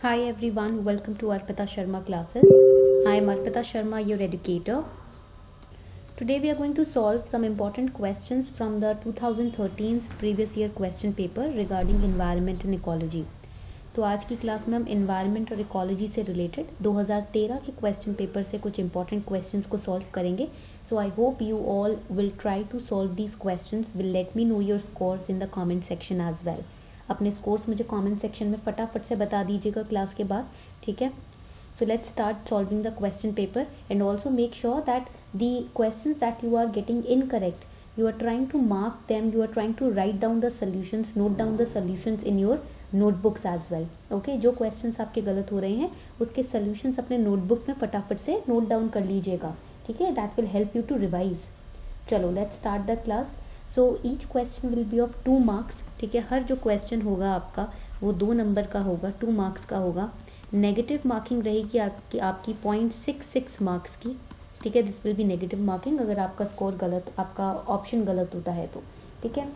Hi everyone, welcome to Arpita Sharma classes. I am Arpita Sharma, your educator. Today we are going to solve some important questions from the 2013's previous year question paper regarding environment and ecology. तो आज की class में हम environment और ecology से related 2013 के question paper से कुछ important questions को solve करेंगे. So I hope you all will try to solve these questions. Will let me know your scores in the comment section as well. अपने scores मुझे comment section में फटाफट से बता दीजिएगा क्लास के बाद, ठीक है. So let's start solving the question paper and also make sure that the questions that you are getting incorrect you are trying to mark them, you are trying to write down the solutions, note down the solutions in your notebooks as well. Okay, जो questions आपके गलत हो रहे हैं उसके solutions अपने notebook में फटाफट से नोट डाउन कर लीजिएगा, ठीक है. That will help you to revise. चलो let's start the class. So each question will be of 2 marks, ठीक है. हर जो क्वेश्चन होगा आपका वो 2 नंबर का होगा, 2 मार्क्स का होगा. नेगेटिव मार्किंग रहेगी आपकी 0.66 मार्क्स की, ठीक है. This will be negative marking अगर आपका स्कोर गलत, आपका ऑप्शन गलत होता है तो, ठीक है.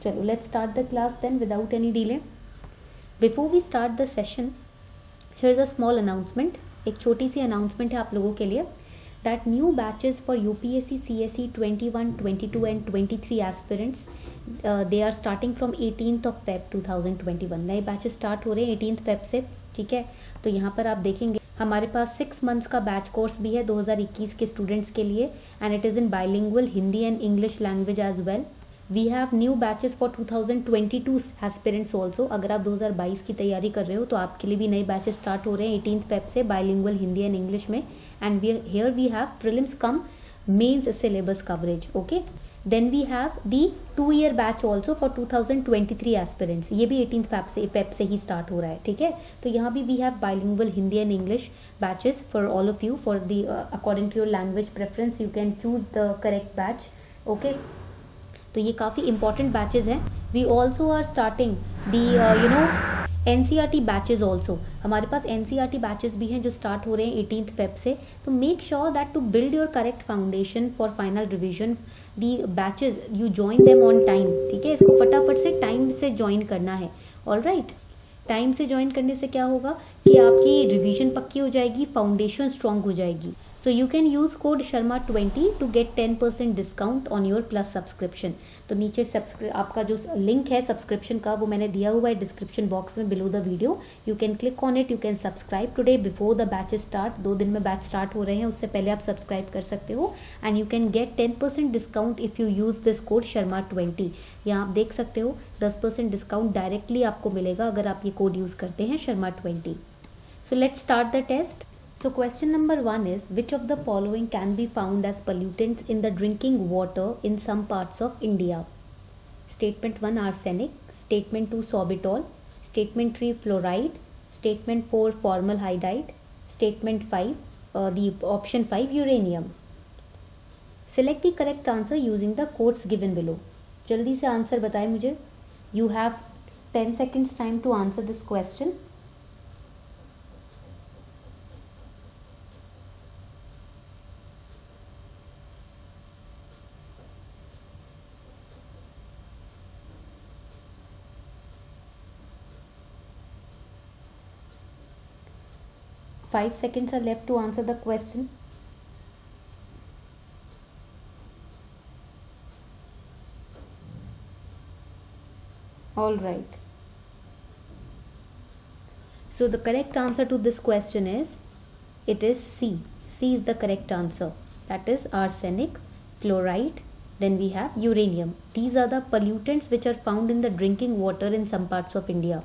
चलो let's start the class then without any delay. Before we start the session, here is a small announcement. एक छोटी सी अनाउंसमेंट है आप लोगों के लिए that new batches for UPSC CSE 21, 22 and 23 aspirants they are starting from 18th of Feb 2021. नए batches start हो रहे हैं 18th Feb से, ठीक है. तो यहाँ पर आप देखेंगे हमारे पास 6 मंथ्स का बैच कोर्स भी है 2021 के स्टूडेंट्स के लिए and it is in bilingual Hindi and English language as well. We have new batches for 2022 aspirants also. अगर आप 2022 की तैयारी कर रहे हो तो आपके लिए भी नए बैचेस स्टार्ट हो रहे हैं 18th Feb से बाइलिंगुअल हिंदी एंड इंग्लिश में. And here we have prelims cum mains syllabus coverage. Okay, then we have the 2-year batch also for 2023 aspirants. ये भी 18th Feb से ही start हो रहा है, ठीक है. तो यहाँ भी we have bilingual Hindi and English batches for all of you for the according to your language preference you can choose the correct batch. Okay, तो ये काफ़ी important batches हैं. We also are starting the NCERT batches also. हमारे पास NCERT batches भी हैं जो start हो रहे हैं 18th Feb से. तो make sure that to build your correct foundation for final revision the batches you join them on time, ठीक है. इसको फटाफट से टाइम से ज्वाइन करना है. ऑलराइट, टाइम से ज्वाइन करने से क्या होगा कि आपकी रिविजन पक्की हो जाएगी, फाउंडेशन स्ट्रांग हो जाएगी. So you can use code Sharma20 to get 10% discount on your plus subscription. तो नीचे आपका जो लिंक है सब्सक्रिप्शन का वो मैंने दिया हुआ है डिस्क्रिप्शन बॉक्स में below the video. You can click on it, you can subscribe today before the batches start. 2 दिन में बैच स्टार्ट हो रहे हैं, उससे पहले आप सब्सक्राइब कर सकते हो and you can get 10% discount if you use this code Sharma20. यहाँ आप देख सकते हो 10% डिस्काउंट डायरेक्टली आपको मिलेगा अगर आप ये कोड यूज करते हैं Sharma20. So let's start the test. So question number 1 is, which of the following can be found as pollutants in the drinking water in some parts of India? Statement 1 arsenic, statement 2 sorbitol, statement 3 fluoride, statement 4 formaldehyde, statement 5 the option 5 uranium. Select the correct answer using the quotes given below. जल्दी से answer बताएं मुझे. You have 10 seconds time to answer this question. 5 seconds are left to answer the question. All right. So the correct answer to this question is, it is C. C is the correct answer. That is arsenic, fluoride, then we have uranium. These are the pollutants which are found in the drinking water in some parts of India.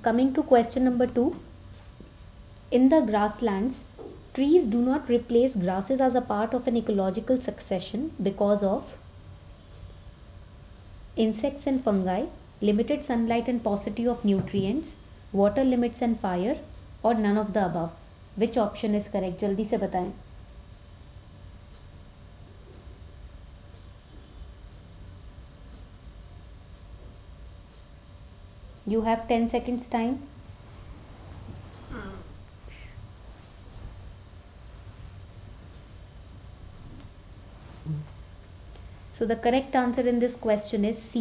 Coming to question number 2. In the grasslands, trees do not replace grasses as a part of an ecological succession because of insects and fungi, limited sunlight and paucity of nutrients, water limits and fire, or none of the above. Which option is correct? जल्दी से बताएं. You have 10 seconds time. So the correct answer in this question is C,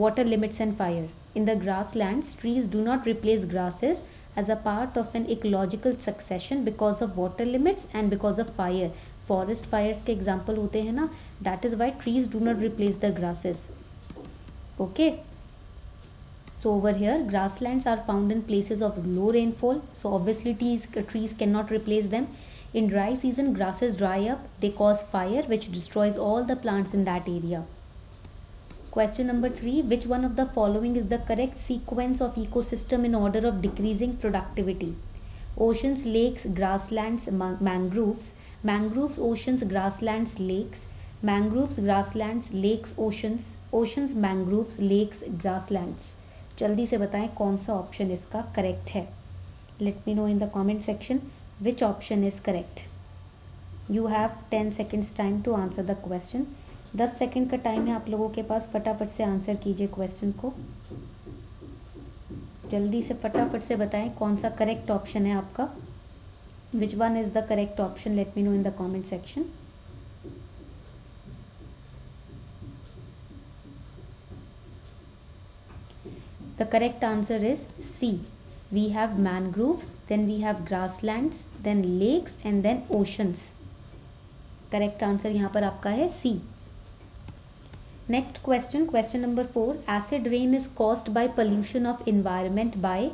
water limits and fire. In the grasslands, trees do not replace grasses as a part of an ecological succession because of water limits and because of fire. Forest fires के example होते हैं ना, that is why trees do not replace the grasses. Okay. So over here grasslands are found in places of low rainfall, so obviously trees cannot replace them. In dry season grasses dry up, they cause fire which destroys all the plants in that area. Question number 3, which one of the following is the correct sequence of ecosystem in order of decreasing productivity? Oceans, lakes, grasslands, mangroves. Mangroves, oceans, grasslands, lakes. Mangroves, grasslands, lakes, oceans. Oceans, mangroves, lakes, grasslands. जल्दी से बताएं कौन सा option इसका correct है. Let me know in the comment section which option is correct. You have 10 seconds time to answer the question. 10 second का time है आप लोगों के पास, फटाफट से आंसर कीजिए क्वेश्चन को. जल्दी से फटाफट से बताएं कौन सा करेक्ट ऑप्शन है आपका. Which one is the correct option, late me know in the comment section. The correct answer is C. We have mangroves, then we have grasslands, then lakes and then oceans. Correct answer यहाँ पर आपका है C. Next question, question number 4. Acid rain is caused by pollution of environment by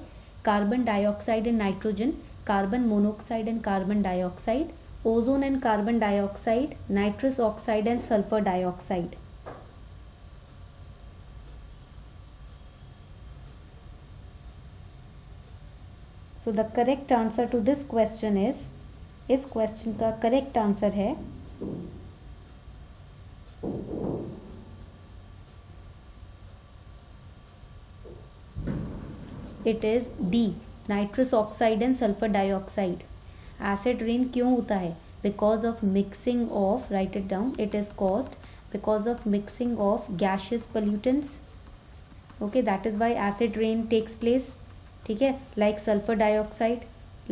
carbon dioxide and nitrogen, carbon monoxide and carbon dioxide, ozone and carbon dioxide, nitrous oxide and sulfur dioxide. So the correct answer to this question is, इस question का correct answer है it is D, nitrous oxide and sulfur dioxide. Acid rain क्यों होता है? Because of mixing of, write it down, it is caused because of mixing of gaseous pollutants. Okay, that is why acid rain takes place. ठीक है, like sulfur dioxide,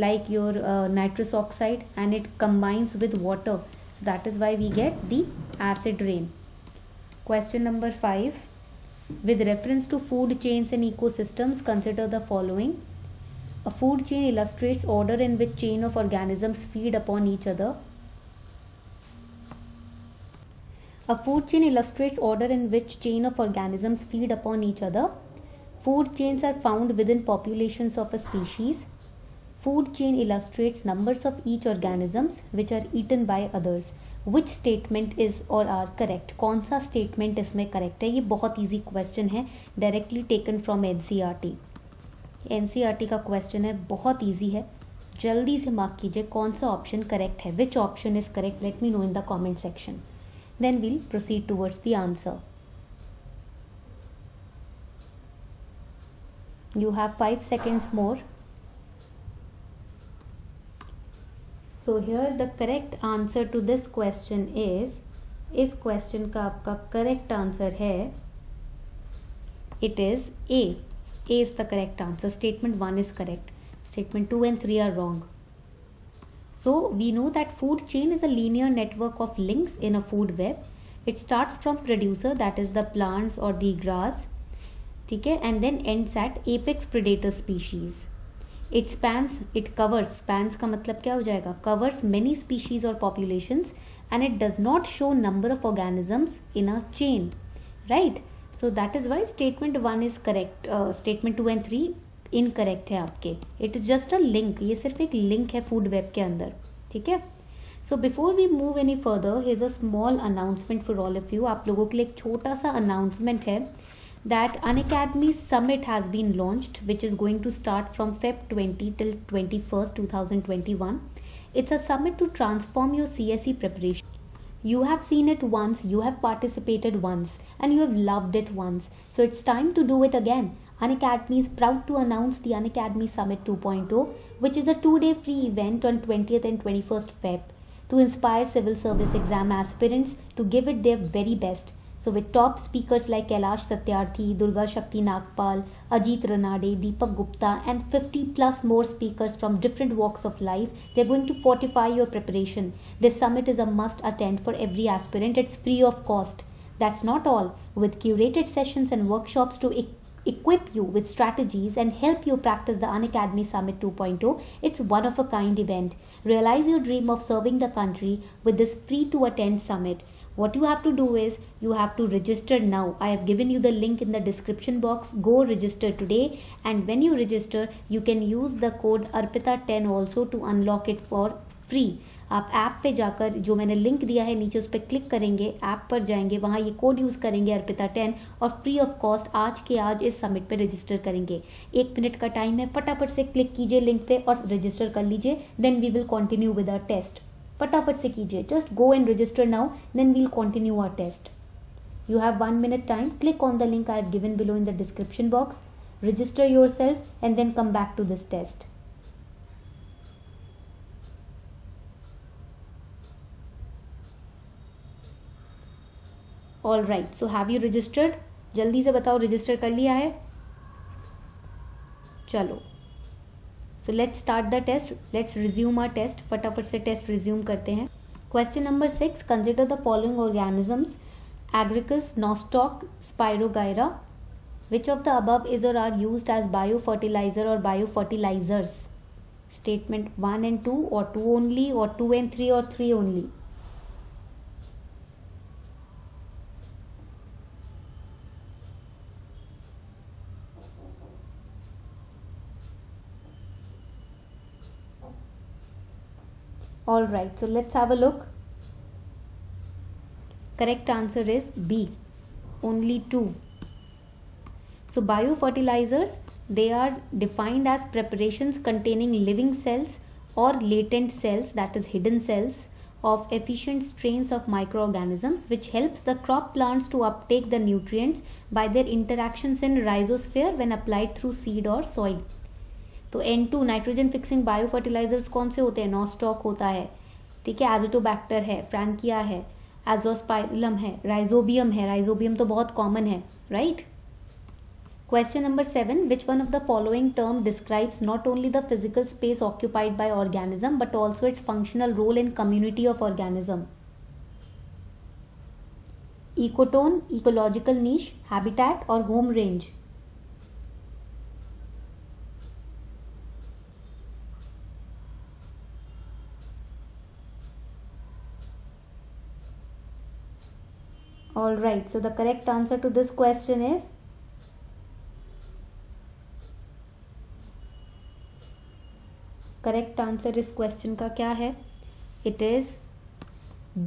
like your nitrous oxide, and it combines with water, so that is why we get the acid rain. Question number 5, with reference to food chains and ecosystems, consider the following. A food chain illustrates order in which chain of organisms feed upon each other. A food chain illustrates order in which chain of organisms feed upon each other. Food chains are found within populations of a species. Food chain illustrates numbers of each organisms which are eaten by others. Which statement is or are correct? कौन सा statement इसमें correct है? ये बहुत easy question है, directly taken from NCERT. NCERT का question है, बहुत easy है. जल्दी से mark कीजिए कौन सा option correct है. Which option is correct? Let me know in the comment section. Then we'll proceed towards the answer. You have 5 seconds more. So here the correct answer to this question is, इस question का आपका correct answer है, it is A. A is the correct answer. Statement 1 is correct. Statement 2 and 3 are wrong. So we know that food chain is a linear network of links in a food web. It starts from producer, that is the plants or the grass, ठीक है, and then ends at apex predator species. It spans, it covers, spans का मतलब क्या हो जाएगा, covers many species or populations, and it does not show number of organisms in a chain, right? So that is why statement 1 is correct. Statement 2 and 3 incorrect है आपके. It is just a link, ये सिर्फ एक link है food web के अंदर, ठीक है. So before we move any further, here's a small announcement for all of you. आप लोगों के लिए एक छोटा सा announcement है that Unacademy Summit has been launched, which is going to start from Feb 20 till 21st 2021. It's a summit to transform your CSE preparation. You have seen it once, you have participated once, and you have loved it once. So it's time to do it again. Unacademy is proud to announce the Unacademy Summit 2.0, which is a 2-day free event on 20th and 21st Feb to inspire civil service exam aspirants to give it their very best. So with top speakers like Kailash Satyarthi, Durga Shakti Nagpal, Ajit Ranade, Deepak Gupta and 50 plus more speakers from different walks of life, they are going to fortify your preparation. This summit is a must attend for every aspirant. It's free of cost. That's not all. With curated sessions and workshops to equip you with strategies and help you practice the Unacademy Summit 2.0. It's one of a kind event. Realize your dream of serving the country with this free to attend summit. What you have to do is you have to register now. I have given you the link in the description box. Go register today, and when you register you can use the code ARPITA10 also to unlock it for free. आप app पे जाकर जो मैंने link दिया है नीचे उस पर क्लिक करेंगे, ऐप पर जाएंगे, वहाँ ये कोड यूज़ करेंगे ARPITA10 और फ्री ऑफ कॉस्ट आज के आज इस समिट पे रजिस्टर करेंगे. 1 मिनट का टाइम है, फटाफट से क्लिक कीजिए लिंक पे और रजिस्टर कर लीजिए. Then we will continue with our test. फटाफट से कीजिए, just go and register now, then we'll continue our test. You have 1 minute time. Click on the link I have given below in the description box. Register yourself and then come back to this test. All right. So have you registered? जल्दी से बताओ register कर लिया है? चलो. So let's start the test. Let's resume our test. फटाफट से test resume करते हैं. Question number 6. Consider the following organisms: Agaricus, Nostoc, Spirogyra. Which of the above is or are used as biofertilizer or biofertilizers? Statement 1 and 2, or 2 only, or 2 and 3, or 3 only. Alright, so let's have a look. Correct answer is B, only 2. So biofertilizers, they are defined as preparations containing living cells or latent cells, that is hidden cells, of efficient strains of microorganisms which helps the crop plants to uptake the nutrients by their interactions in rhizosphere when applied through seed or soil. तो N2 nitrogen fixing biofertilisers कौन से होते हैं? Nostoc होता है, ठीक है, Azotobacter है, फ्रैंकिया है, एजोस्पाइरलम है, राइजोबियम है. राइजोबियम तो बहुत कॉमन है, right. Question number 7. Which one of the following term describes not only the physical space occupied by organism but also its functional role in community of organism? Ecotone, ecological niche, habitat or home range? Alright, so the correct answer to this question is correct answer इस question का क्या है? It is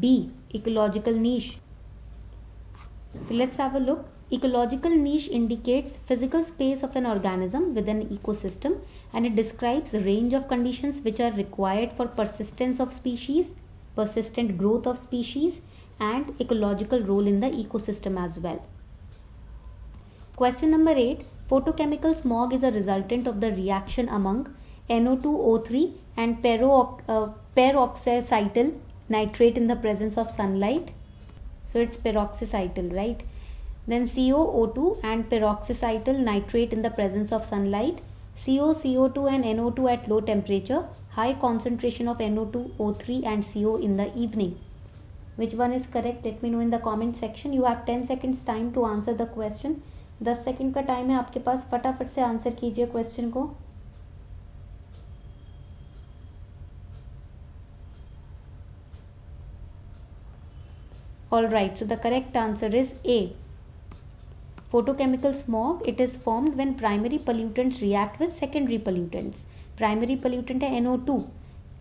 B, ecological niche. So let's have a look. Ecological niche indicates physical space of an organism within an ecosystem, and it describes a range of conditions which are required for persistence of species, persistent growth of species, and ecological role in the ecosystem as well. Question number 8. Photochemical smog is a resultant of the reaction among NO2O3 and peroxycytyl nitrate in the presence of sunlight. So it's peroxycytyl, right? Then COO2 and peroxycytyl nitrate in the presence of sunlight. CO2 and NO2 at low temperature. High concentration of NO2O3 and CO in the evening. Which one is correct? Let me know in the comment section. You have 10 seconds time to answer the question. 10 second का time है आपके पास, फटाफट से answer कीजिए question को. Alright, so the correct answer is A. Photochemical smog, it is formed when primary pollutants react with secondary pollutants. Primary pollutant है NO2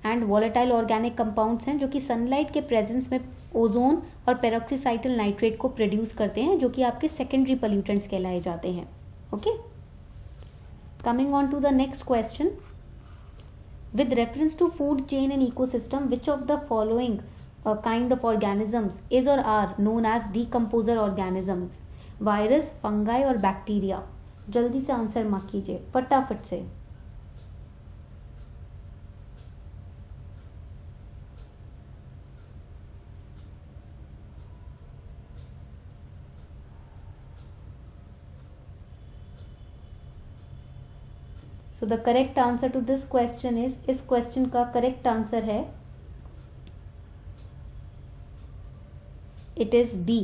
and volatile organic compounds हैं जो कि सनलाइट के प्रेजेंस में ओजोन और पेरोक्सीसाइटल nitrate को produce करते हैं, जो कि आपके सेकेंडरी पोल्यूटेंट्स कहलाए जाते हैं. Okay, coming on to the next question. With reference to food chain and ecosystem, which of the following kind of organisms is और are known as decomposer organisms? Virus, fungi और bacteria? जल्दी से answer मत कीजिए, फटाफट से. So the correct answer to this question is, इस question का करेक्ट आंसर है, it is B.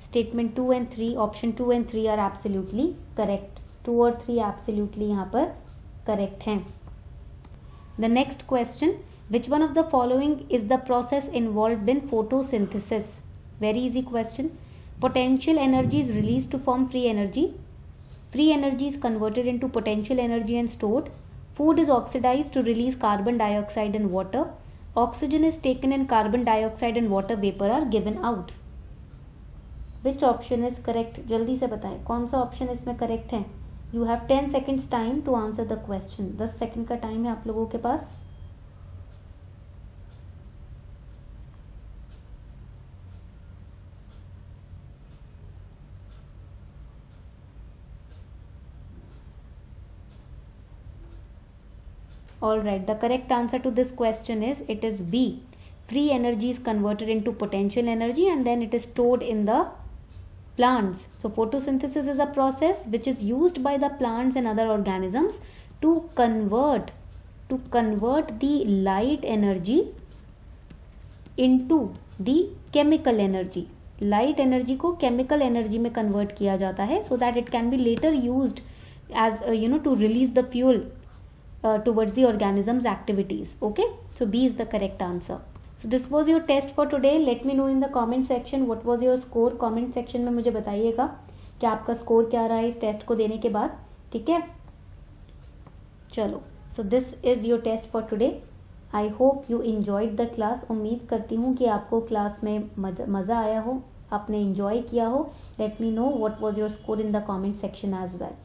Statement 2 and 3, option 2 and 3 are absolutely correct. 2 और 3 एब्सोल्युटली यहाँ पर करेक्ट हैं. The next question, which one of the following is the process involved in photosynthesis? Very easy question. Potential energy is released to form free energy. Free energy is converted into potential energy and stored. Food is oxidized to release carbon dioxide and water. Oxygen is taken and carbon dioxide and water vapor are given out. Which option is correct? जल्दी से बताएं कौन सा option इसमें correct है. You have 10 seconds time to answer the question. 10 second का time है आप लोगों के पास. Alright, the correct answer to this question is it is B. Free energy is converted into potential energy and then it is stored in the plants. So photosynthesis is a process which is used by the plants and other organisms to convert the light energy into the chemical energy. Light energy को chemical energy में convert किया जाता है so that it can be later used as to release the fuel towards the organism's activities. Okay, so B is the correct answer. So this was your test for today. Let me know in the comment section what was your score. Comment section में मुझे बताइएगा कि आपका score क्या रहा है इस test को देने के बाद. ठीक है, चलो. So this is your test for today. I hope you enjoyed the class. उम्मीद करती हूँ कि आपको क्लास में मज़ा आया हो, आपने enjoy किया हो. Let me know what was your score in the comment section as well.